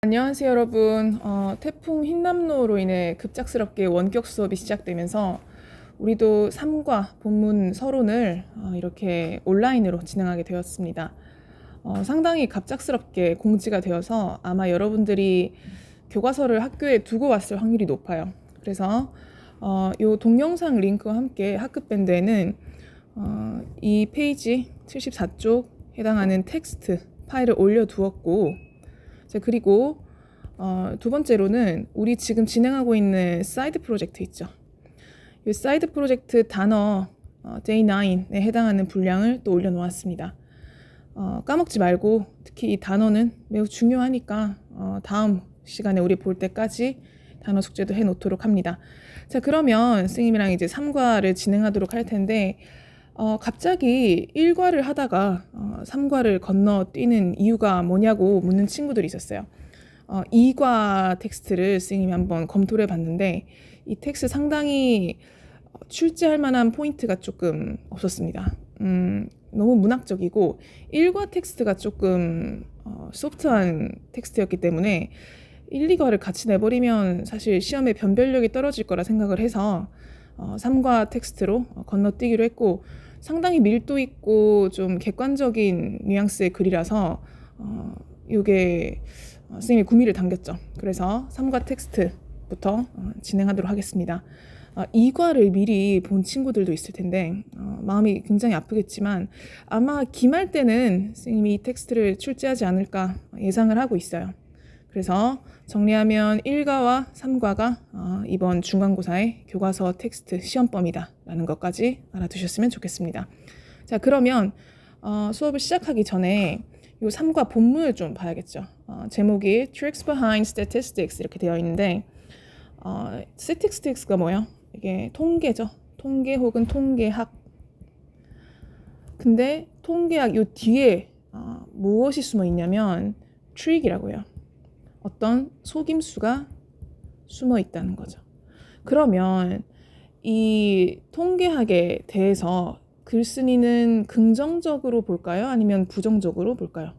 안녕하세요, 여러분. 태풍 흰남노로 인해 급작스럽게 원격 수업이 시작되면서 우리도 3과 본문 서론을 이렇게 온라인으로 진행하게 되었습니다. 상당히 갑작스럽게 공지가 되어서 아마 여러분들이 교과서를 학교에 두고 왔을 확률이 높아요. 그래서 이 동영상 링크와 함께 학급밴드에는 이 페이지 74쪽 해당하는 텍스트 파일을 올려두었고, 그리고 두 번째로는 우리 지금 진행하고 있는 사이드 프로젝트 있죠. 이 사이드 프로젝트 단어 day 9에 해당하는 분량을 또 올려놓았습니다. 까먹지 말고, 특히 이 단어는 매우 중요하니까 다음 시간에 우리 볼 때까지 단어 숙제도 해놓도록 합니다. 자, 그러면 선생님이랑 이제 3과를 진행하도록 할 텐데, 갑자기 1과를 하다가 3과를 건너뛰는 이유가 뭐냐고 묻는 친구들이 있었어요. 2과 텍스트를 선생님이 한번 검토를 해봤는데 이 텍스트 상당히 출제할 만한 포인트가 조금 없었습니다. 너무 문학적이고 1과 텍스트가 조금 소프트한 텍스트였기 때문에 1, 2과를 같이 내버리면 사실 시험에 변별력이 떨어질 거라 생각을 해서 3과 텍스트로 건너뛰기로 했고, 상당히 밀도 있고 좀 객관적인 뉘앙스의 글이라서 이게 선생님이 구미를 당겼죠. 그래서 3과 텍스트부터 진행하도록 하겠습니다. 2과를 미리 본 친구들도 있을 텐데 마음이 굉장히 아프겠지만 아마 기말 때는 선생님이 이 텍스트를 출제하지 않을까 예상을 하고 있어요. 그래서 정리하면 1과와 3과가 이번 중간고사의 교과서 텍스트 시험범이다 라는 것까지 알아두셨으면 좋겠습니다. 자, 그러면 수업을 시작하기 전에 이 3과 본문을 좀 봐야겠죠. 제목이 Tricks Behind Statistics 이렇게 되어 있는데 Statistics가 뭐예요? 이게 통계죠. 통계 혹은 통계학. 근데 통계학 요 뒤에 무엇이 숨어 있냐면 트릭이라고 해요. 어떤 속임수가 숨어 있다는 거죠. 그러면 이 통계학에 대해서 글쓴이는 긍정적으로 볼까요? 아니면 부정적으로 볼까요?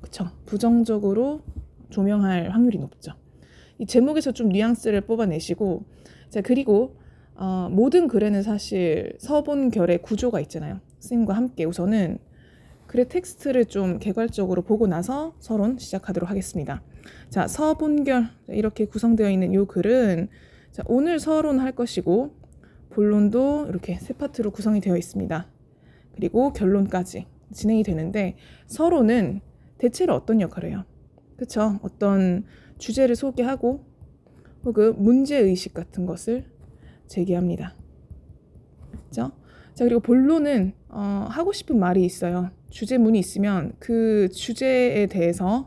그쵸? 부정적으로 조명할 확률이 높죠. 이 제목에서 좀 뉘앙스를 뽑아내시고, 자, 그리고 모든 글에는 사실 서본결의 구조가 있잖아요. 선생님과 함께 우선은 글의 텍스트를 좀 개괄적으로 보고 나서 서론 시작하도록 하겠습니다. 자, 서본결 이렇게 구성되어 있는 이 글은 자, 오늘 서론할 것이고 본론도 이렇게 세 파트로 구성이 되어 있습니다. 그리고 결론까지 진행이 되는데 서론은 대체로 어떤 역할을 해요? 그쵸? 어떤 주제를 소개하고 혹은 문제의식 같은 것을 제기합니다. 그죠? 자, 그리고 본론은 하고 싶은 말이 있어요. 주제문이 있으면 그 주제에 대해서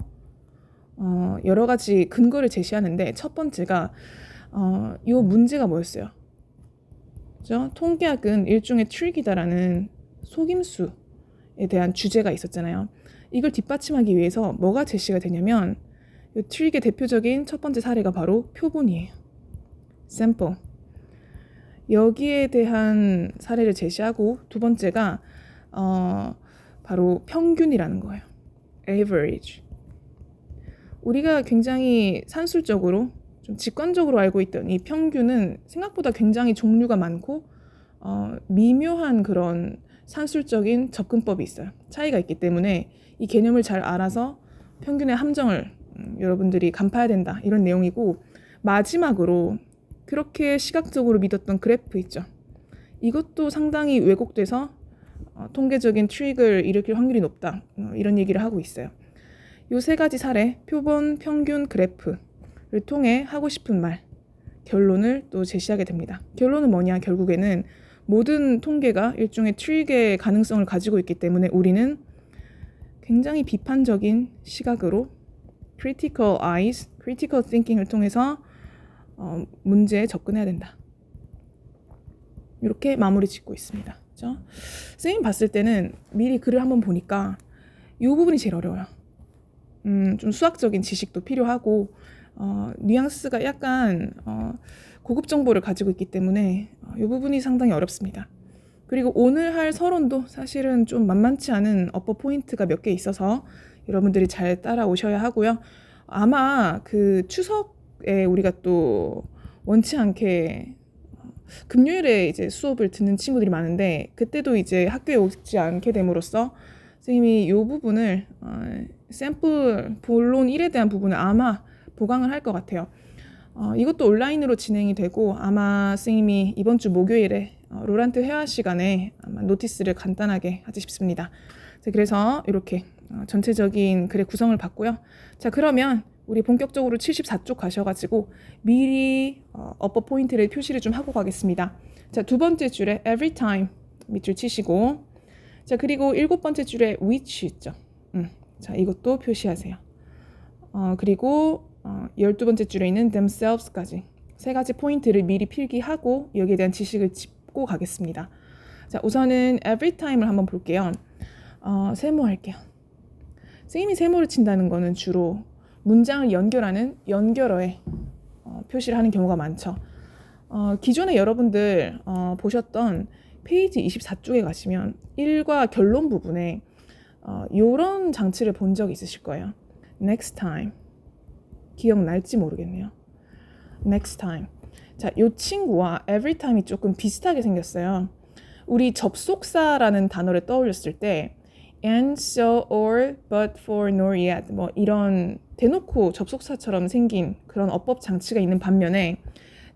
여러 가지 근거를 제시하는데 첫 번째가 이 문제가 뭐였어요? 그죠? 통계학은 일종의 트릭이다라는 속임수에 대한 주제가 있었잖아요. 이걸 뒷받침하기 위해서 뭐가 제시가 되냐면 이 트릭의 대표적인 첫 번째 사례가 바로 표본이에요. 샘플. 여기에 대한 사례를 제시하고 두 번째가 바로 평균이라는 거예요. average. 우리가 굉장히 산술적으로 좀 직관적으로 알고 있던 이 평균은 생각보다 굉장히 종류가 많고 미묘한 그런 산술적인 접근법이 있어요. 차이가 있기 때문에 이 개념을 잘 알아서 평균의 함정을 여러분들이 간파해야 된다 이런 내용이고, 마지막으로 그렇게 시각적으로 믿었던 그래프 있죠. 이것도 상당히 왜곡돼서 통계적인 트릭을 일으킬 확률이 높다 이런 얘기를 하고 있어요. 이 세 가지 사례, 표본, 평균, 그래프를 통해 하고 싶은 말, 결론을 또 제시하게 됩니다. 결론은 뭐냐? 결국에는 모든 통계가 일종의 트릭의 가능성을 가지고 있기 때문에 우리는 굉장히 비판적인 시각으로 critical eyes, critical thinking을 통해서 문제에 접근해야 된다. 이렇게 마무리 짓고 있습니다. 그렇죠? 선생님 봤을 때는 미리 글을 한번 보니까 이 부분이 제일 어려워요. 좀 수학적인 지식도 필요하고 뉘앙스가 약간 고급 정보를 가지고 있기 때문에 이 부분이 상당히 어렵습니다. 그리고 오늘 할 서론도 사실은 좀 만만치 않은 어법 포인트가 몇 개 있어서 여러분들이 잘 따라오셔야 하고요. 아마 그 추석에 우리가 또 원치 않게 금요일에 이제 수업을 듣는 친구들이 많은데 그때도 이제 학교에 오지 않게 됨으로써 선생님이 이 부분을 샘플 본론 1에 대한 부분을 아마 보강을 할 것 같아요. 이것도 온라인으로 진행이 되고 아마 선생님이 이번 주 목요일에 로란트 회화 시간에 아마 노티스를 간단하게 하지 싶습니다. 자, 그래서 이렇게 전체적인 글의 구성을 봤고요. 자, 그러면 우리 본격적으로 74쪽 가셔가지고 미리 어퍼 포인트를 표시를 좀 하고 가겠습니다. 자, 두 번째 줄에 every time 밑줄 치시고, 자, 그리고 7번째 줄에 which 있죠. 자, 이것도 표시하세요. 그리고 12번째 줄에 있는 themselves까지 세 가지 포인트를 미리 필기하고 여기에 대한 지식을 짚고 가겠습니다. 자, 우선은 every time을 한번 볼게요. 세모할게요. 선생님이 세모를 친다는 거는 주로 문장을 연결하는 연결어에 표시를 하는 경우가 많죠. 기존에 여러분들 보셨던 페이지 24쪽에 가시면 1과 결론 부분에 이런 장치를 본 적 있으실 거예요. Next time. 기억날지 모르겠네요. Next time. 자, 이 친구와 every time이 조금 비슷하게 생겼어요. 우리 접속사라는 단어를 떠올렸을 때 and, so, or, but, for, nor, yet 뭐 이런 대놓고 접속사처럼 생긴 그런 어법 장치가 있는 반면에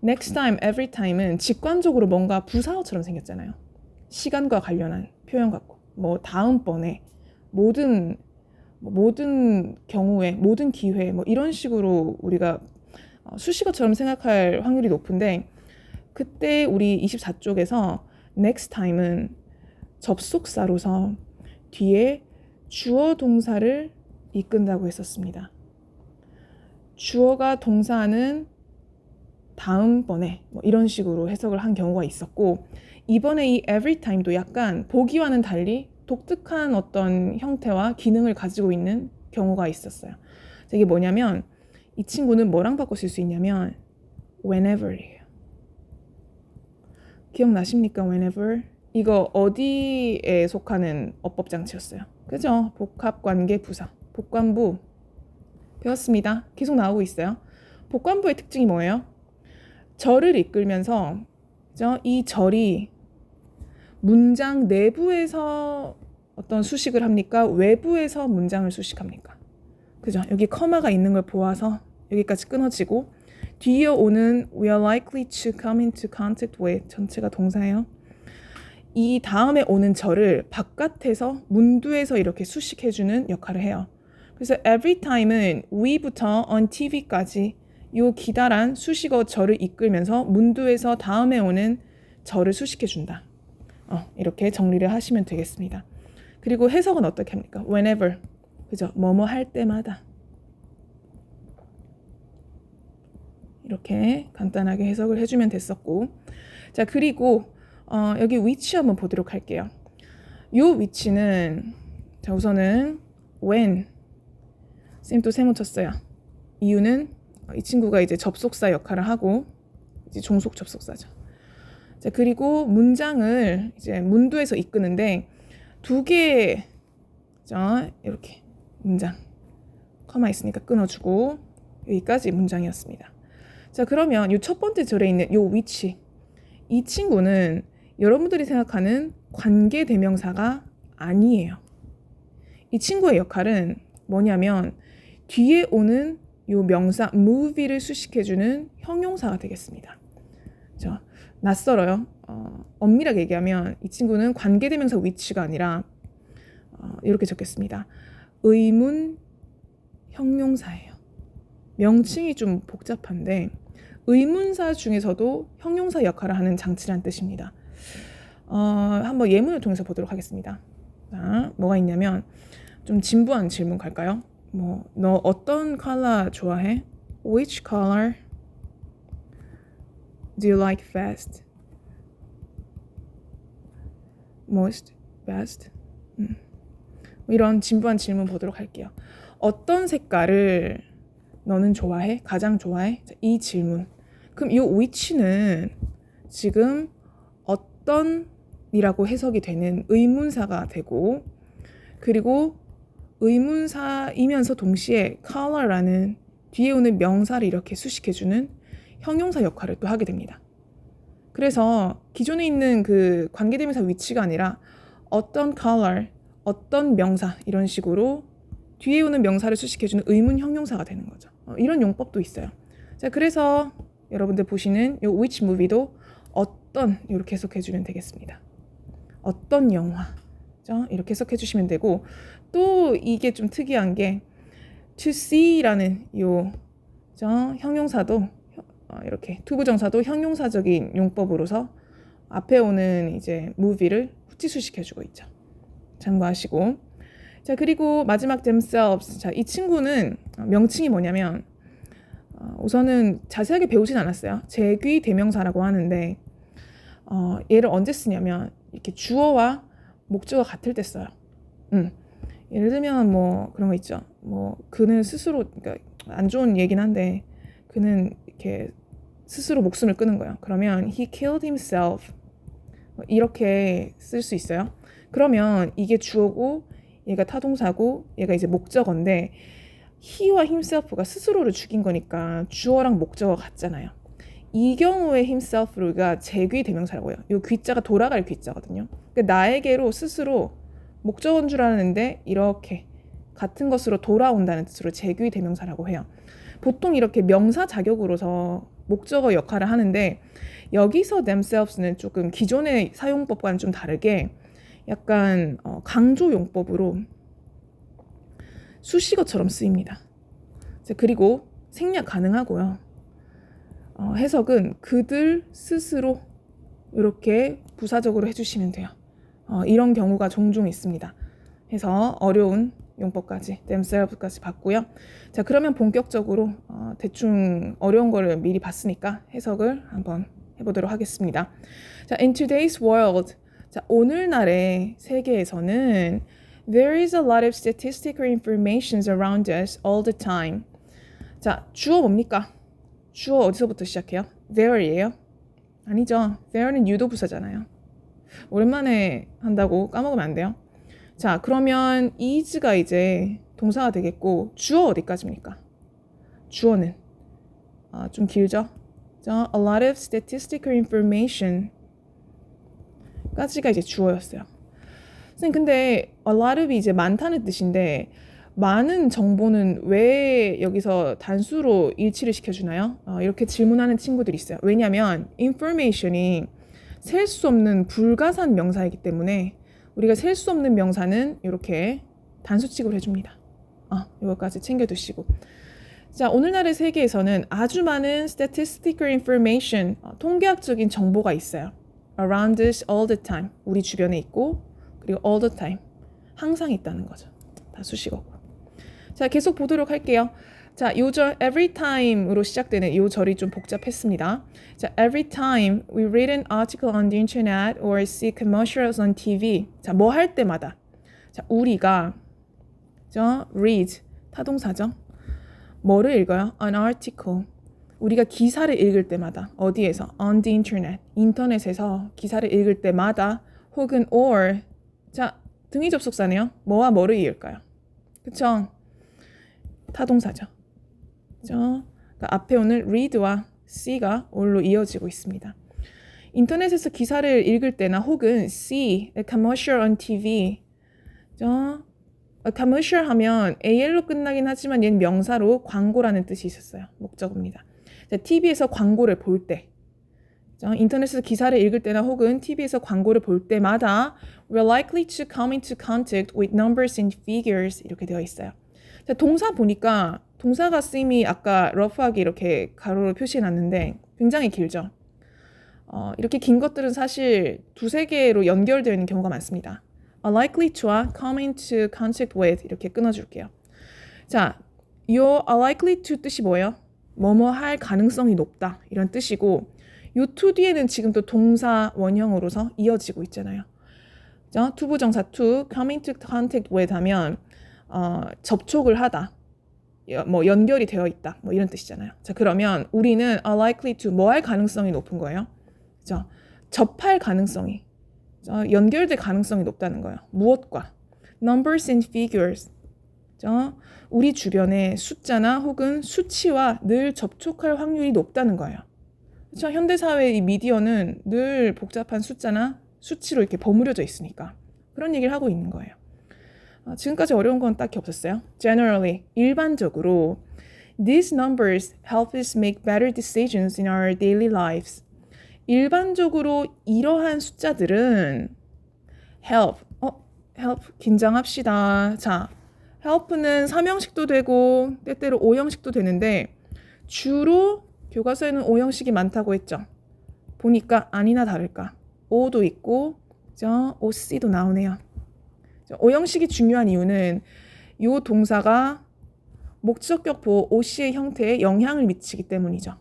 next time, every time은 직관적으로 뭔가 부사어처럼 생겼잖아요. 시간과 관련한 표현 같고 뭐 다음번에 모든 경우에 모든 기회 뭐 이런 식으로 우리가 수식어처럼 생각할 확률이 높은데 그때 우리 24쪽에서 next time은 접속사로서 뒤에 주어 동사를 이끈다고 했었습니다. 주어가 동사하는 다음번에 뭐 이런 식으로 해석을 한 경우가 있었고 이번에 이 every time도 약간 보기와는 달리 독특한 어떤 형태와 기능을 가지고 있는 경우가 있었어요. 이게 뭐냐면 이 친구는 뭐랑 바꿔 쓸 수 있냐면 whenever이에요. 기억나십니까? whenever. 이거 어디에 속하는 어법 장치였어요? 그죠? 복합관계 부사. 복관부 배웠습니다. 계속 나오고 있어요. 복관부의 특징이 뭐예요? 절을 이끌면서 그죠? 이 절이 문장 내부에서 어떤 수식을 합니까? 외부에서 문장을 수식합니까? 그죠? 여기 커마가 있는 걸 보아서 여기까지 끊어지고 뒤에 오는 we are likely to come into contact with 전체가 동사예요. 이 다음에 오는 절을 바깥에서 문두에서 이렇게 수식해주는 역할을 해요. 그래서 every time은 we부터 on tv까지 요 기다란 수식어 절을 이끌면서 문두에서 다음에 오는 절을 수식해준다. 이렇게 정리를 하시면 되겠습니다. 그리고 해석은 어떻게 합니까? whenever, 그죠? 뭐뭐 할 때마다. 이렇게 간단하게 해석을 해주면 됐었고, 자 그리고 여기 위치 한번 보도록 할게요. 요 위치는 자 우선은 when 쌤 또 세모 쳤어요. 이유는 이 친구가 이제 접속사 역할을 하고 이제 종속 접속사죠. 자 그리고 문장을 이제 문두에서 이끄는데 두 개, 자 이렇게 문장 커마 있으니까 끊어주고 여기까지 문장이었습니다. 자 그러면 이 첫 번째 절에 있는 요 위치, 이 친구는 여러분들이 생각하는 관계 대명사가 아니에요. 이 친구의 역할은 뭐냐면 뒤에 오는 요 명사 movie를 수식해주는 형용사가 되겠습니다. 자, 낯설어요. 엄밀하게 얘기하면 이 친구는 관계대명사 위치가 아니라 이렇게 적겠습니다. 의문 형용사예요. 명칭이 좀 복잡한데 의문사 중에서도 형용사 역할을 하는 장치란 뜻입니다. 한번 예문을 통해서 보도록 하겠습니다. 자, 뭐가 있냐면 좀 진부한 질문 갈까요? 너 어떤 컬러 좋아해? Which color do you like best? Most, best? 이런 진부한 질문 보도록 할게요. 어떤 색깔을 너는 좋아해? 가장 좋아해? 자, 이 질문. 그럼 이 which는 지금 어떤이라고 해석이 되는 의문사가 되고 그리고 의문사이면서 동시에 color라는 뒤에 오는 명사를 이렇게 수식해주는 형용사 역할을 또 하게 됩니다. 그래서 기존에 있는 그 관계대명사 위치가 아니라 어떤 color, 어떤 명사 이런 식으로 뒤에 오는 명사를 수식해주는 의문 형용사가 되는 거죠. 이런 용법도 있어요. 자, 그래서 여러분들 보시는 이 which movie도 어떤 이렇게 해석해주면 되겠습니다. 어떤 영화 이렇게 해석해주시면 되고 또 이게 좀 특이한 게 to see라는 요 형용사도 이렇게 투부정사도 형용사적인 용법으로서 앞에 오는 이제 movie를 후치수식해주고 있죠. 참고하시고 자 그리고 마지막 themselves 자 이 친구는 명칭이 뭐냐면 우선은 자세하게 배우진 않았어요. 제귀 대명사라고 하는데 얘를 언제 쓰냐면 이렇게 주어와 목적어가 같을 때 써요. 예를 들면 뭐 그런 거 있죠. 뭐 그는 스스로 그러니까 안 좋은 얘긴 한데 그는 이렇게 스스로 목숨을 끊은 거예요. 그러면 he killed himself 이렇게 쓸 수 있어요. 그러면 이게 주어고 얘가 타동사고 얘가 이제 목적어인데 he와 himself가 스스로를 죽인 거니까 주어랑 목적어가 같잖아요. 이 경우에 himself가 제귀 대명사라고요. 이 귀자가 돌아갈 귀자거든요. 그러니까 나에게로 스스로 목적어인 줄 알았는데 이렇게 같은 것으로 돌아온다는 뜻으로 제귀 대명사라고 해요. 보통 이렇게 명사 자격으로서 목적어 역할을 하는데 여기서 themselves는 조금 기존의 사용법과는 좀 다르게 약간 강조 용법으로 수식어처럼 쓰입니다. 그리고 생략 가능하고요. 해석은 그들 스스로 이렇게 부사적으로 해주시면 돼요. 이런 경우가 종종 있습니다. 해서 어려운 용법까지 themselves까지 봤고요. 자 그러면 본격적으로 대충 어려운 거를 미리 봤으니까 해석을 한번 해보도록 하겠습니다. 자 in today's world 자 오늘날의 세계에서는 there is a lot of statistical information around us all the time. 자 주어 뭡니까? 주어 어디서부터 시작해요? there이에요? 아니죠. there는 유도부사잖아요. 오랜만에 한다고 까먹으면 안 돼요. 자 그러면 is가 이제 동사가 되겠고 주어 어디까지입니까? 주어는 좀 길죠? 자, a lot of statistical information 까지가 이제 주어였어요. 선생님 근데 a lot of이 이제 많다는 뜻인데 많은 정보는 왜 여기서 단수로 일치를 시켜주나요? 이렇게 질문하는 친구들이 있어요. 왜냐하면 information이 셀 수 없는 불가산 명사이기 때문에 우리가 셀 수 없는 명사는 이렇게 단수 취급을 해줍니다. 이거까지 챙겨두시고 자 오늘날의 세계에서는 아주 많은 statistical information 통계학적인 정보가 있어요. around us all the time 우리 주변에 있고 그리고 all the time 항상 있다는 거죠. 다 수식어고 자 계속 보도록 할게요. 자, 요 절 every time으로 시작되는 요 절이 좀 복잡했습니다. 자, every time we read an article on the internet or see commercials on TV. 자, 뭐 할 때마다. 자, 우리가 read 타동사죠. 뭐를 읽어요? An article. 우리가 기사를 읽을 때마다 어디에서? On the internet. 인터넷에서 기사를 읽을 때마다 혹은 or. 자, 등위 접속사네요. 뭐와 뭐를 이을까요? 그쵸? 타동사죠. 그러니까 앞에 오는 read와 see가 or로 이어지고 있습니다. 인터넷에서 기사를 읽을 때나 혹은 see a commercial on TV. a commercial 하면 al로 끝나긴 하지만 얘는 명사로 광고라는 뜻이 있었어요. 목적어입니다. 자, TV에서 광고를 볼 때, 인터넷에서 기사를 읽을 때나 혹은 TV에서 광고를 볼 때마다 we're likely to come into contact with numbers and figures 이렇게 되어 있어요. 자, 동사 보니까 동사가 쓰임이 아까 러프하게 이렇게 가로로 표시해놨는데 굉장히 길죠. 이렇게 긴 것들은 사실 두세 개로 연결되어 있는 경우가 많습니다. likely to와 come into contact with 이렇게 끊어줄게요. 자, 요 likely to 뜻이 뭐예요? 뭐뭐 할 가능성이 높다 이런 뜻이고 요 to 뒤에는 지금 또 동사 원형으로서 이어지고 있잖아요. 투부정사 to come into contact with 하면 접촉을 하다, 뭐 연결이 되어 있다, 뭐 이런 뜻이잖아요. 자 그러면 우리는 are likely to 뭐 할 가능성이 높은 거예요? 그죠? 접할 가능성이, 연결될 가능성이 높다는 거예요. 무엇과? Numbers and figures. 우리 주변에 숫자나 혹은 수치와 늘 접촉할 확률이 높다는 거예요. 그렇죠? 현대사회의 이 미디어는 늘 복잡한 숫자나 수치로 이렇게 버무려져 있으니까 그런 얘기를 하고 있는 거예요. 지금까지 어려운 건 딱히 없었어요. Generally, 일반적으로 These numbers help us make better decisions in our daily lives. 일반적으로 이러한 숫자들은 help, 긴장합시다. 자, help는 3형식도 되고 때때로 5형식도 되는데 주로 교과서에는 5형식이 많다고 했죠. 보니까 아니나 다를까 5도 있고 OC도 나오네요. 5형식이 중요한 이유는 이 동사가 목적격 보호 OC의 형태에 영향을 미치기 때문이죠.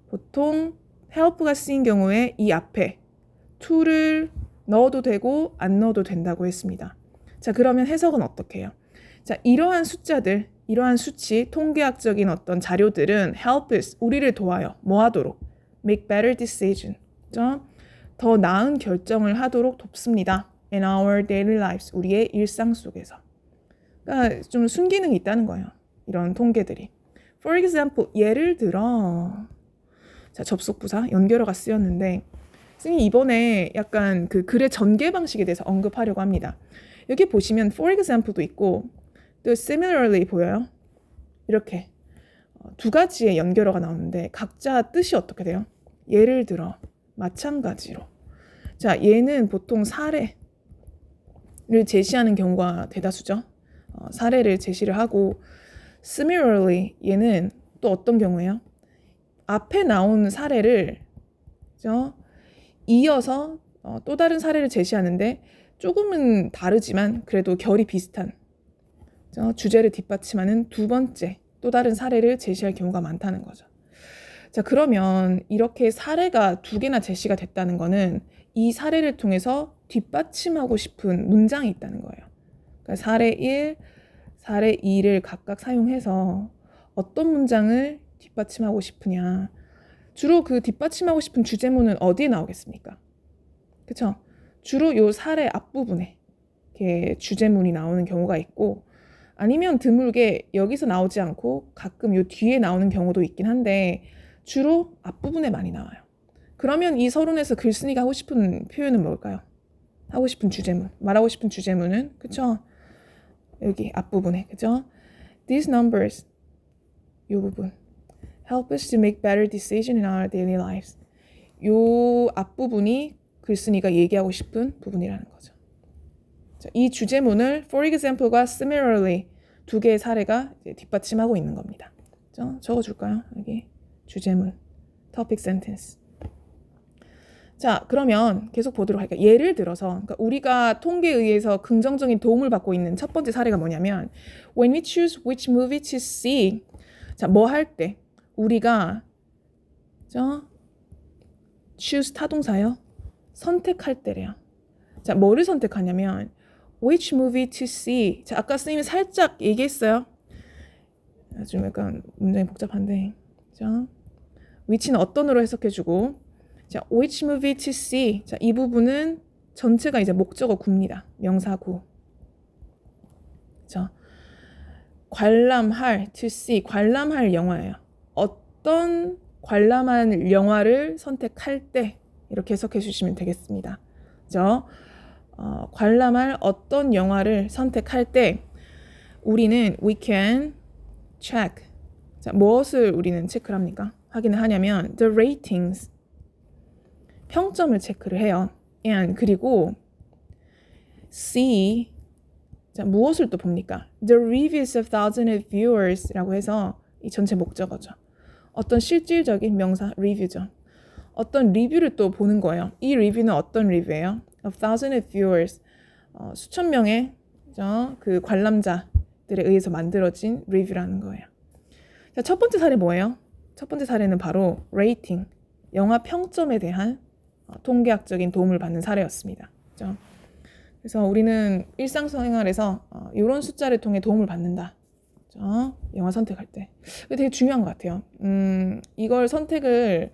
보통 help가 쓰인 경우에 이 앞에 to를 넣어도 되고 안 넣어도 된다고 했습니다. 자, 그러면 해석은 어떻게 해요? 자, 이러한 숫자들, 이러한 수치, 통계학적인 어떤 자료들은 help us, 우리를 도와요. 뭐 하도록? make better decision. 더 나은 결정을 하도록 돕습니다. in our daily lives, 우리의 일상 속에서. 그러니까 좀 순기능이 있다는 거예요. 이런 통계들이. For example, 예를 들어 자, 접속부사 연결어가 쓰였는데 선생님 이번에 약간 그 글의 전개 방식에 대해서 언급하려고 합니다. 여기 보시면 for example도 있고 또 similarly 보여요. 이렇게 두 가지의 연결어가 나오는데 각자 뜻이 어떻게 돼요? 예를 들어, 마찬가지로. 자, 얘는 보통 사례를 제시하는 경우가 대다수죠. 사례를 제시를 하고 similarly 얘는 또 어떤 경우예요? 앞에 나온 사례를 이어서 또 다른 사례를 제시하는데 조금은 다르지만 그래도 결이 비슷한 주제를 뒷받침하는 두 번째 또 다른 사례를 제시할 경우가 많다는 거죠. 자, 그러면 이렇게 사례가 두 개나 제시가 됐다는 거는 이 사례를 통해서 뒷받침하고 싶은 문장이 있다는 거예요. 그러니까 사례 1, 사례 2를 각각 사용해서 어떤 문장을 뒷받침하고 싶으냐. 주로 그 뒷받침하고 싶은 주제문은 어디에 나오겠습니까? 그쵸? 주로 요 사례 앞부분에 이렇게 주제문이 나오는 경우가 있고 아니면 드물게 여기서 나오지 않고 가끔 요 뒤에 나오는 경우도 있긴 한데 주로 앞부분에 많이 나와요. 그러면 이 서론에서 글쓴이가 하고 싶은 표현은 뭘까요? 하고 싶은 주제문, 말하고 싶은 주제문은 그쵸? 여기 앞부분에 그죠? These numbers 요 부분 help us to make better decisions in our daily lives. 요 앞부분이 글쓴이가 얘기하고 싶은 부분이라는 거죠. 자, 이 주제문을 for example과 similarly 두 개의 사례가 이제 뒷받침하고 있는 겁니다. 적어줄까요? 여기 주제문, topic sentence. 자, 그러면 계속 보도록 할게요. 예를 들어서 그러니까 우리가 통계에 의해서 긍정적인 도움을 받고 있는 첫 번째 사례가 뭐냐면 when we choose which movie to see. 자, 뭐 할 때 우리가 choose 타동사요. 선택할 때래요. 자, 뭐를 선택하냐면 which movie to see. 자, 아까 선생님이 살짝 얘기했어요. 좀 약간 문장이 복잡한데. 자, which는 어떤으로 해석해주고 자, which movie to see. 자, 이 부분은 전체가 이제 목적어 구입니다. 명사구. 자, 관람할 to see. 관람할 영화예요. 어떤 관람할 영화를 선택할 때 이렇게 해석해 주시면 되겠습니다. 그죠? 관람할 어떤 영화를 선택할 때 우리는 we can check. 자, 무엇을 우리는 체크를 합니까? 확인을 하냐면 the ratings. 평점을 체크를 해요. and 그리고 see. 자, 무엇을 또 봅니까? The reviews of thousands of viewers라고 해서 이 전체 목적어죠. 어떤 실질적인 명사 review죠. 어떤 리뷰를 또 보는 거예요. 이 리뷰는 어떤 리뷰예요? Of thousands of viewers. 수천 명의 그 관람자들에 의해서 만들어진 리뷰라는 거예요. 자, 첫 번째 사례 뭐예요? 첫 번째 사례는 바로 레이팅, 영화 평점에 대한 통계학적인 도움을 받는 사례였습니다. 그렇죠? 그래서 우리는 일상생활에서 이런 숫자를 통해 도움을 받는다. 그렇죠? 영화 선택할 때. 되게 중요한 것 같아요. 이걸 선택을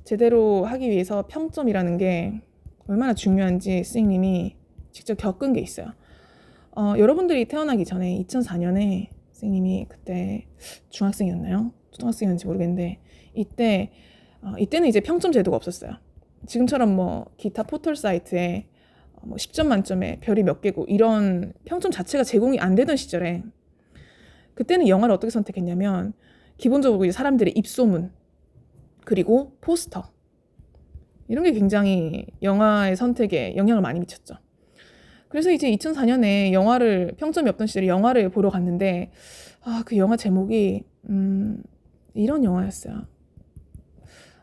제대로 하기 위해서 평점이라는 게 얼마나 중요한지 선생님이 직접 겪은 게 있어요. 여러분들이 태어나기 전에 2004년에 선생님이 그때 중학생이었나요? 초등학생이었는지 모르겠는데 이때는 이제 평점 제도가 없었어요. 지금처럼 뭐 기타 포털 사이트에 뭐 10점 만점에 별이 몇 개고 이런 평점 자체가 제공이 안 되던 시절에 그때는 영화를 어떻게 선택했냐면 기본적으로 이제 사람들의 입소문 그리고 포스터 이런 게 굉장히 영화의 선택에 영향을 많이 미쳤죠. 그래서 이제 2004년에 영화를 평점이 없던 시절에 영화를 보러 갔는데 그 영화 제목이 이런 영화였어요.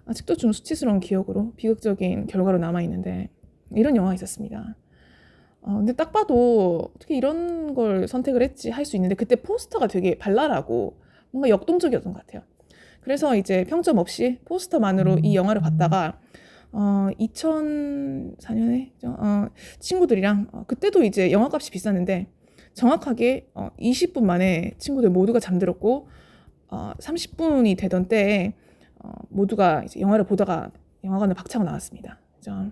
아직도 좀 수치스러운 기억으로 비극적인 결과로 남아있는데 이런 영화가 있었습니다. 근데 딱 봐도 어떻게 이런 걸 선택을 했지 할 수 있는데 그때 포스터가 되게 발랄하고 뭔가 역동적이었던 것 같아요. 그래서 이제 평점 없이 포스터만으로 이 영화를 봤다가 2004년에 친구들이랑 그때도 이제 영화값이 비쌌는데 정확하게 20분 만에 친구들 모두가 잠들었고 30분이 되던 때에 모두가 이제 영화를 보다가 영화관을 박차고 나왔습니다. 그죠?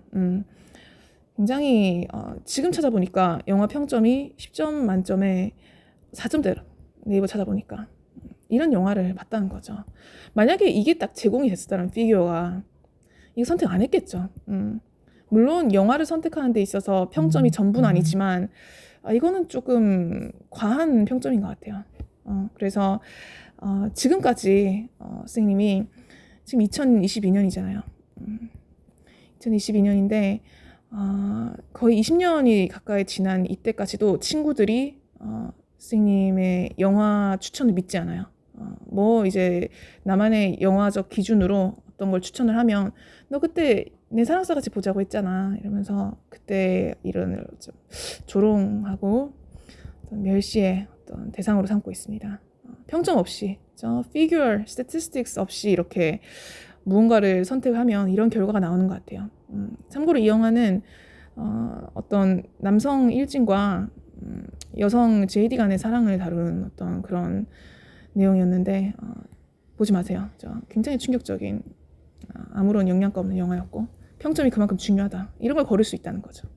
굉장히 지금 찾아보니까 영화 평점이 10점 만점에 4점대로 네이버 찾아보니까 이런 영화를 봤다는 거죠. 만약에 이게 딱 제공이 됐었다는 피규어가 이거 선택 안 했겠죠. 물론 영화를 선택하는 데 있어서 평점이 전부는 아니지만 이거는 조금 과한 평점인 것 같아요. 그래서 지금까지 선생님이 지금 2022년이잖아요. 2022년인데 거의 20년이 가까이 지난 이때까지도 친구들이 선생님의 영화 추천을 믿지 않아요. 뭐 이제 나만의 영화적 기준으로 어떤 걸 추천을 하면 너 그때 내 사랑사 같이 보자고 했잖아 이러면서 그때 이런 좀 조롱하고 어떤 멸시의 어떤 대상으로 삼고 있습니다. 평점 없이 figure, statistics 없이 이렇게 무언가를 선택하면 이런 결과가 나오는 것 같아요. 참고로 이 영화는 어떤 남성 일진과 여성 JD 간의 사랑을 다루는 어떤 그런 내용이었는데 보지 마세요. 굉장히 충격적인 아무런 영향가 없는 영화였고 평점이 그만큼 중요하다. 이런 걸 거를 수 있다는 거죠.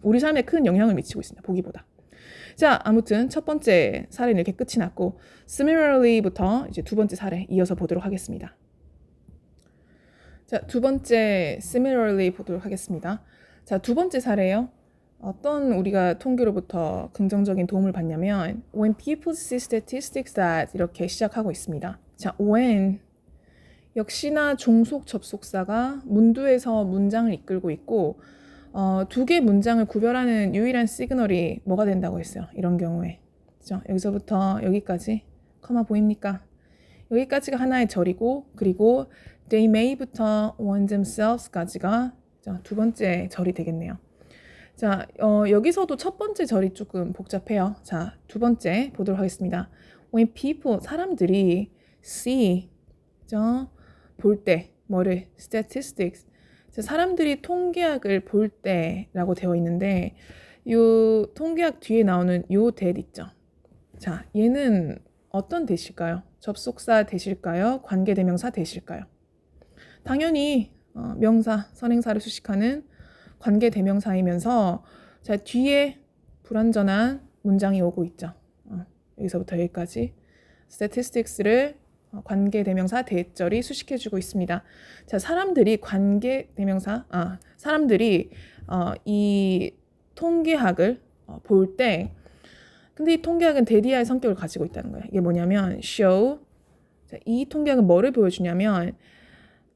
우리 삶에 큰 영향을 미치고 있습니다. 보기보다. 자, 아무튼 첫 번째 사례는 이렇게 끝이 났고 similarly부터 이제 두 번째 사례 이어서 보도록 하겠습니다. 자, 두 번째 similarly 보도록 하겠습니다. 자, 두 번째 사례요. 어떤 우리가 통계로부터 긍정적인 도움을 받냐면 when people see statistics that 이렇게 시작하고 있습니다. 자, when 역시나 종속 접속사가 문두에서 문장을 이끌고 있고 두 개의 문장을 구별하는 유일한 시그널이 뭐가 된다고 했어요. 이런 경우에. 그죠? 여기서부터 여기까지 커마 보입니까? 여기까지가 하나의 절이고 그리고 they may부터 want themselves까지가 두 번째 절이 되겠네요. 자, 여기서도 첫 번째 절이 조금 복잡해요. 자, 두 번째 보도록 하겠습니다. When people, 사람들이 see, 볼 때, 뭐를? statistics. 자, 사람들이 통계학을 볼 때라고 되어 있는데 이 통계학 뒤에 나오는 요 that 있죠. 자, 얘는 어떤 대실까요? 접속사 대실까요? 관계대명사 대실까요? 당연히 명사, 선행사를 수식하는 관계대명사이면서 자, 뒤에 불완전한 문장이 오고 있죠. 여기서부터 여기까지 statistics를 관계대명사 대절이 수식해주고 있습니다. 자, 사람들이 관계대명사, 사람들이 이 통계학을 볼 때, 근데 이 통계학은 대디아의 성격을 가지고 있다는 거예요. 이게 뭐냐면 show. 자, 이 통계학은 뭐를 보여주냐면,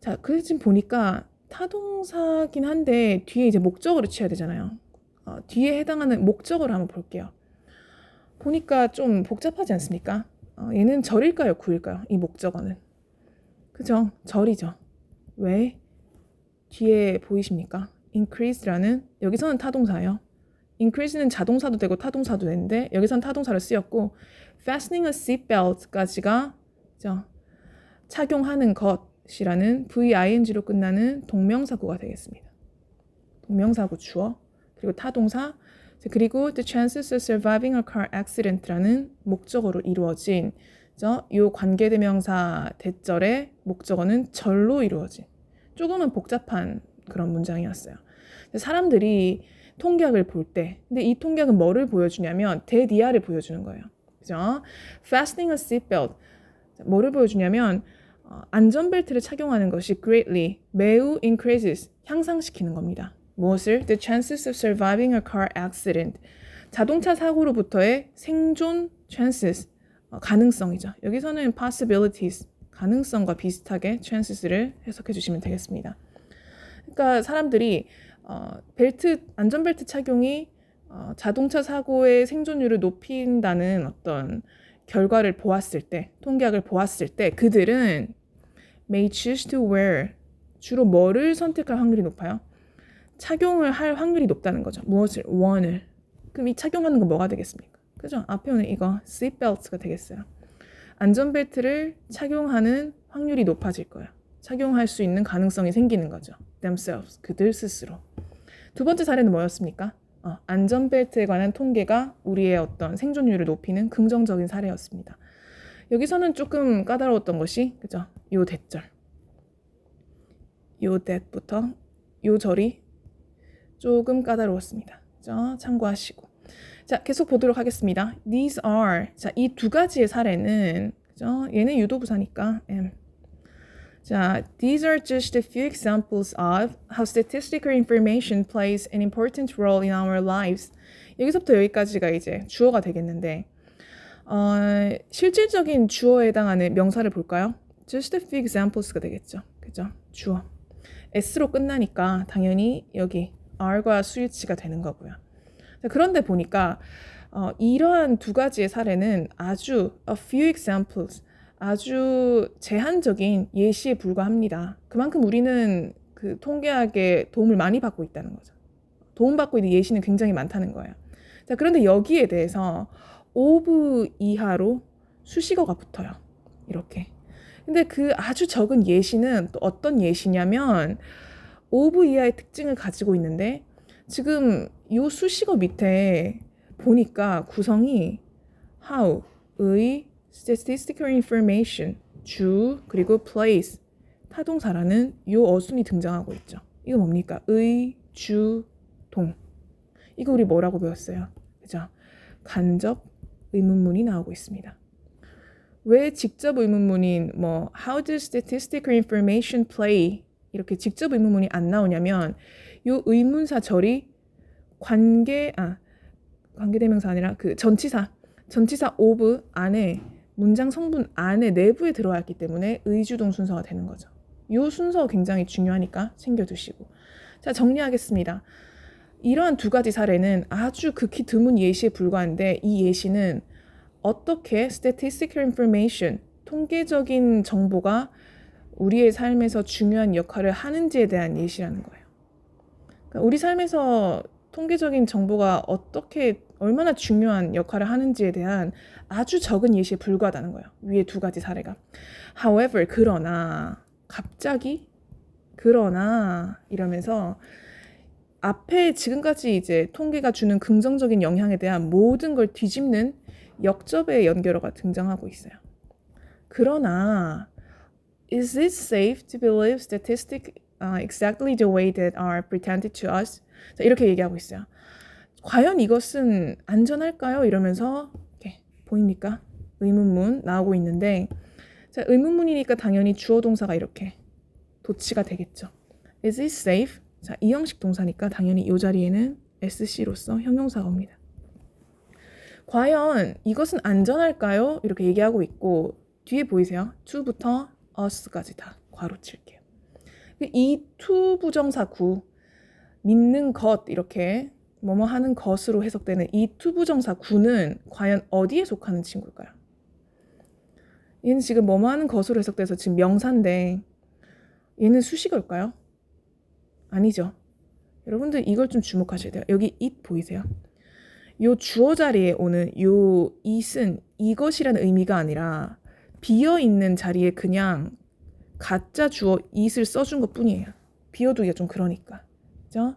자, 그래서 지금 보니까 타동사긴 한데 뒤에 이제 목적어를 취해야 되잖아요. 뒤에 해당하는 목적어를 한번 볼게요. 보니까 좀 복잡하지 않습니까? 얘는 절일까요? 구일까요? 이 목적어는. 그죠? 절이죠. 왜? 뒤에 보이십니까? increase라는 여기서는 타동사예요. increase는 자동사도 되고 타동사도 되는데 여기서는 타동사를 쓰였고 fastening a seatbelt까지가 착용하는 것이라는 VING로 끝나는 동명사구가 되겠습니다. 동명사구 주어 그리고 타동사 그리고 the chances of surviving a car accident라는 목적어로 이루어진 이 관계대명사 대절의 목적어는 절로 이루어진 조금은 복잡한 그런 문장이었어요. 사람들이 통계학을 볼 때. 근데 이 통계학은 뭐를 보여주냐면 대디아를 보여주는 거예요. 그죠? Fastening a seatbelt. 뭐를 보여주냐면 안전벨트를 착용하는 것이 greatly, 매우 increases, 향상시키는 겁니다. 무엇을? The chances of surviving a car accident. 자동차 사고로부터의 생존 chances, 가능성이죠. 여기서는 possibilities, 가능성과 비슷하게 chances를 해석해 주시면 되겠습니다. 그러니까 사람들이 안전벨트 착용이 자동차 사고의 생존율을 높인다는 어떤 결과를 보았을 때, 통계학을 보았을 때 그들은 may choose to wear, 주로 뭐를 선택할 확률이 높아요? 착용을 할 확률이 높다는 거죠. 무엇을? one을. 그럼 이 착용하는 건 뭐가 되겠습니까? 그죠? 앞에 오는 이거 seatbelt가 되겠어요. 안전벨트를 착용하는 확률이 높아질 거예요. 착용할 수 있는 가능성이 생기는 거죠. themselves, 그들 스스로. 두 번째 사례는 뭐였습니까? 안전벨트에 관한 통계가 우리의 어떤 생존율을 높이는 긍정적인 사례였습니다. 여기서는 조금 까다로웠던 것이, 그죠? 요 대절. 요 that부터 요 절이 조금 까다로웠습니다. 그죠? 참고하시고. 자, 계속 보도록 하겠습니다. These are. 자, 이 두 가지의 사례는, 그죠? 얘는 유도부사니까 am. 자, these are just a few examples of how statistical information plays an important role in our lives. 여기서부터 여기까지가 이제 주어가 되겠는데, 실질적인 주어에 해당하는 명사를 볼까요? Just a few examples가 되겠죠. 그죠? 주어. S로 끝나니까 당연히 여기 R과 수일치가 되는 거고요. 자, 그런데 보니까 이러한 두 가지의 사례는 아주 a few examples, 아주 제한적인 예시에 불과합니다. 그만큼 우리는 그 통계학의 도움을 많이 받고 있다는 거죠. 도움받고 있는 예시는 굉장히 많다는 거예요. 자, 그런데 여기에 대해서 of 이하로 수식어가 붙어요. 이렇게. 근데 그 아주 적은 예시는 또 어떤 예시냐면 of 이하의 특징을 가지고 있는데 지금 이 수식어 밑에 보니까 구성이 how, 의, statistical information, 주, 그리고 place, 타동사라는 이 어순이 등장하고 있죠. 이거 뭡니까? 의, 주, 동. 이거 우리 뭐라고 배웠어요? 그죠? 간접 의문문이 나오고 있습니다. 왜 직접 의문문인 how does statistical information play 이렇게 직접 의문문이 안 나오냐면 이 의문사 절이 관계대명사 아니라 그 전치사 of 안에 문장 성분 안에 내부에 들어와 있기 때문에 의주동 순서가 되는 거죠. 이 순서 굉장히 중요하니까 챙겨두시고. 자, 정리하겠습니다. 이러한 두 가지 사례는 아주 극히 드문 예시에 불과한데 이 예시는 어떻게 statistical information, 통계적인 정보가 우리의 삶에서 중요한 역할을 하는지에 대한 예시라는 거예요. 그러니까 우리 삶에서 통계적인 정보가 얼마나 중요한 역할을 하는지에 대한 아주 적은 예시에 불과하다는 거예요. 위에 두 가지 사례가. However, 그러나 이러면서 앞에 지금까지 이제 통계가 주는 긍정적인 영향에 대한 모든 걸 뒤집는 역접의 연결어가 등장하고 있어요. 그러나 is it safe to believe statistics exactly the way that are presented to us? 자, 이렇게 얘기하고 있어요. 과연 이것은 안전할까요? 이러면서 이렇게 보입니까? 의문문 나오고 있는데 자, 의문문이니까 당연히 주어 동사가 이렇게 도치가 되겠죠. Is it safe? 자, 이 형식 동사니까 당연히 이 자리에는 SC로서 형용사가 옵니다. 과연 이것은 안전할까요? 이렇게 얘기하고 있고 뒤에 보이세요? to부터 us까지 다 괄호 칠게요. 이 to 부정사 구 믿는 것 이렇게 뭐뭐 하는 것으로 해석되는 이 to 부정사 구는 과연 어디에 속하는 친구일까요? 얘는 지금 뭐뭐 하는 것으로 해석돼서 지금 명사인데 얘는 수식어일까요? 아니죠. 여러분들 이걸 좀 주목하셔야 돼요. 여기 it 보이세요? 요 주어 자리에 오는 요 it은 이것이라는 의미가 아니라 비어있는 자리에 그냥 가짜 주어 it을 써준 것 뿐이에요. 비워두기가 좀 그러니까. 그죠?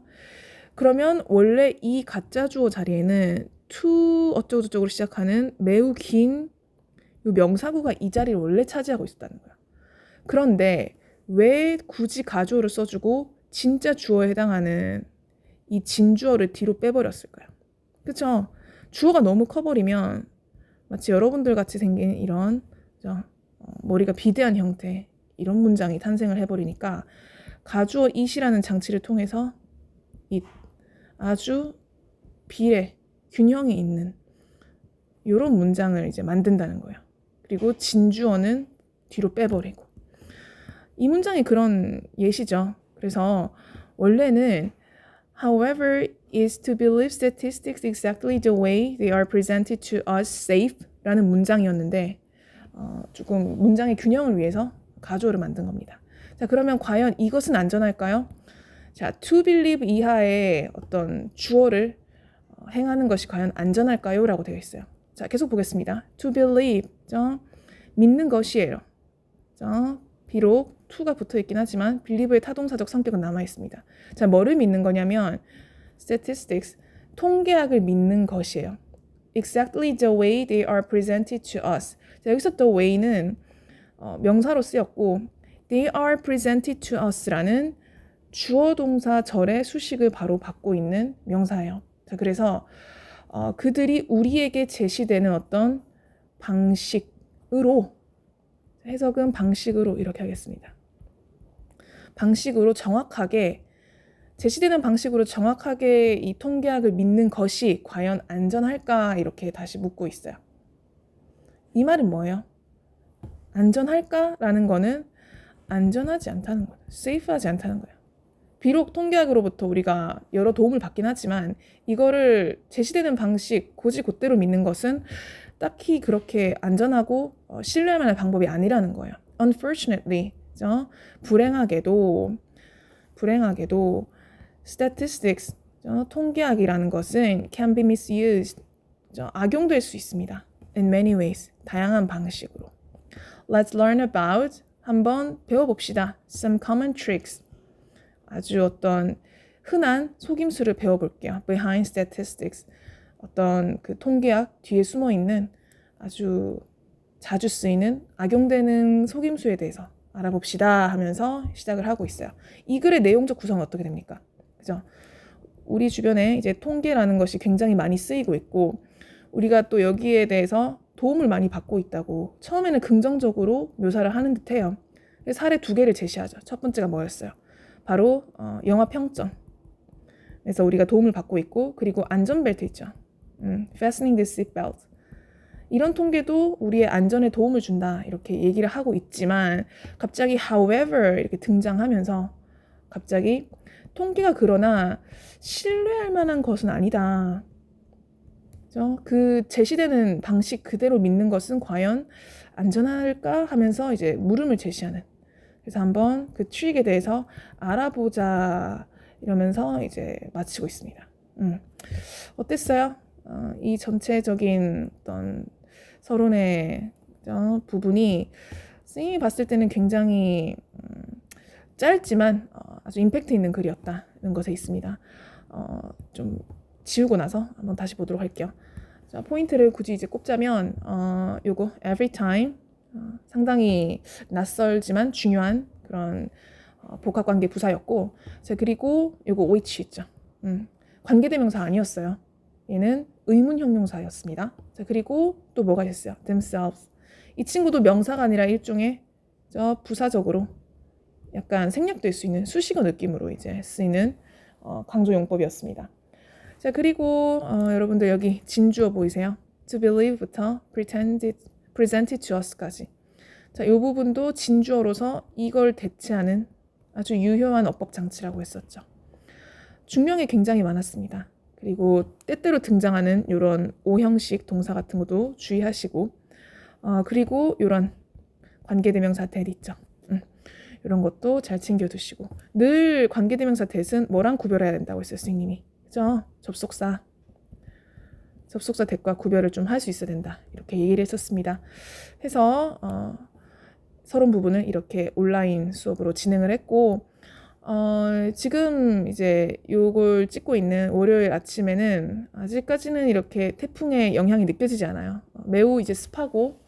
그러면 원래 이 가짜 주어 자리에는 to 어쩌고저쩌고로 시작하는 매우 긴 요 명사구가 이 자리를 원래 차지하고 있었다는 거야. 그런데 왜 굳이 가주어를 써주고 진짜 주어에 해당하는 이 진주어를 뒤로 빼버렸을까요? 그쵸? 주어가 너무 커버리면 마치 여러분들 같이 생긴 이런 머리가 비대한 형태 이런 문장이 탄생을 해버리니까 가주어 it이라는 장치를 통해서 이 아주 비례, 균형이 있는 이런 문장을 이제 만든다는 거예요. 그리고 진주어는 뒤로 빼버리고 이 문장이 그런 예시죠. 그래서 원래는 however is to believe statistics exactly the way they are presented to us safe 라는 문장이었는데 조금 문장의 균형을 위해서 가주어를 만든 겁니다. 자, 그러면 과연 이것은 안전할까요? 자, to believe 이하의 어떤 주어를 행하는 것이 과연 안전할까요? 라고 되어 있어요. 자, 계속 보겠습니다. to believe, 믿는 것이에요. 비록 to가 붙어 있긴 하지만 believe의 타동사적 성격은 남아 있습니다. 자, 뭐를 믿는 거냐면 statistics, 통계학을 믿는 것이에요. exactly the way they are presented to us. 자, 여기서 the way는 명사로 쓰였고 they are presented to us라는 주어 동사 절의 수식을 바로 받고 있는 명사예요. 자, 그래서 그들이 우리에게 제시되는 어떤 방식으로 해석은 방식으로 이렇게 하겠습니다. 방식으로 정확하게 제시되는 방식으로 정확하게 이 통계학을 믿는 것이 과연 안전할까 이렇게 다시 묻고 있어요. 이 말은 뭐예요? 안전할까라는 거는 안전하지 않다는 거예요. safe하지 않다는 거예요. 비록 통계학으로부터 우리가 여러 도움을 받긴 하지만 이거를 제시되는 방식 곧이곧대로 믿는 것은 딱히 그렇게 안전하고 신뢰할 만한 방법이 아니라는 거예요. Unfortunately, 불행하게도 statistics, 통계학이라는 것은 can be misused, 악용될 수 있습니다. In many ways, 다양한 방식으로. Let's learn about, 한번 배워봅시다. Some common tricks, 아주 어떤 흔한 속임수를 배워볼게요. Behind statistics, 어떤 그 통계학 뒤에 숨어있는 아주 자주 쓰이는 악용되는 속임수에 대해서 알아봅시다 하면서 시작을 하고 있어요. 이 글의 내용적 구성은 어떻게 됩니까? 그죠? 우리 주변에 이제 통계라는 것이 굉장히 많이 쓰이고 있고 우리가 또 여기에 대해서 도움을 많이 받고 있다고 처음에는 긍정적으로 묘사를 하는 듯해요. 사례 2개를 제시하죠. 첫 번째가 뭐였어요? 바로 영화 평점. 그래서 우리가 도움을 받고 있고 그리고 안전벨트 있죠. Fastening the seatbelt. 이런 통계도 우리의 안전에 도움을 준다 이렇게 얘기를 하고 있지만 갑자기 however 이렇게 등장하면서 갑자기 통계가 그러나 신뢰할 만한 것은 아니다. 그죠? 그 제시되는 방식 그대로 믿는 것은 과연 안전할까 하면서 이제 물음을 제시하는. 그래서 한번 그 트릭에 대해서 알아보자 이러면서 이제 마치고 있습니다. 어땠어요? 이 전체적인 어떤 서론의 부분이 선생님이 봤을 때는 굉장히 짧지만 아주 임팩트 있는 글이었다는 것에 있습니다. 좀 지우고 나서 한번 다시 보도록 할게요. 자, 포인트를 굳이 이제 꼽자면 요거 every time 상당히 낯설지만 중요한 그런 복합관계 부사였고 자, 그리고 요거 which 있죠. 관계대명사 아니었어요. 얘는 의문형용사였습니다. 자, 그리고 또 뭐가 있었어요? themselves. 이 친구도 명사가 아니라 일종의 부사적으로 약간 생략될 수 있는 수식어 느낌으로 이제 쓰이는 강조용법이었습니다. 자, 그리고 여러분들 여기 진주어 보이세요? to believe부터 presented to us까지. 자, 이 부분도 진주어로서 이걸 대체하는 아주 유효한 어법 장치라고 했었죠. 중명이 굉장히 많았습니다. 그리고 때때로 등장하는 이런 오형식 동사 같은 것도 주의하시고 그리고 이런 관계대명사 that 있죠. 이런 것도 잘 챙겨두시고 늘 관계대명사 that은 뭐랑 구별해야 된다고 했어요, 선생님이. 그죠? 접속사 that과 구별을 좀 할 수 있어야 된다. 이렇게 얘기를 했었습니다. 해서 서론 부분을 이렇게 온라인 수업으로 진행을 했고 지금 이제 요걸 찍고 있는 월요일 아침에는 아직까지는 이렇게 태풍의 영향이 느껴지지 않아요. 매우 이제 습하고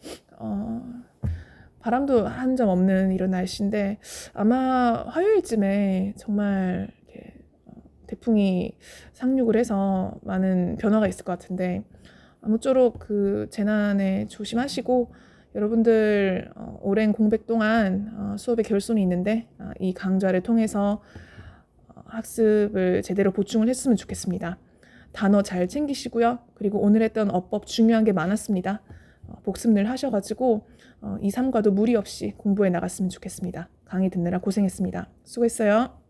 바람도 한 점 없는 이런 날씨인데 아마 화요일쯤에 정말 이렇게 태풍이 상륙을 해서 많은 변화가 있을 것 같은데 아무쪼록 그 재난에 조심하시고 여러분들 오랜 공백 동안 수업에 결손이 있는데 이 강좌를 통해서 학습을 제대로 보충을 했으면 좋겠습니다. 단어 잘 챙기시고요. 그리고 오늘 했던 어법 중요한 게 많았습니다. 복습 늘 하셔가지고 2, 3과도 무리 없이 공부해 나갔으면 좋겠습니다. 강의 듣느라 고생했습니다. 수고했어요.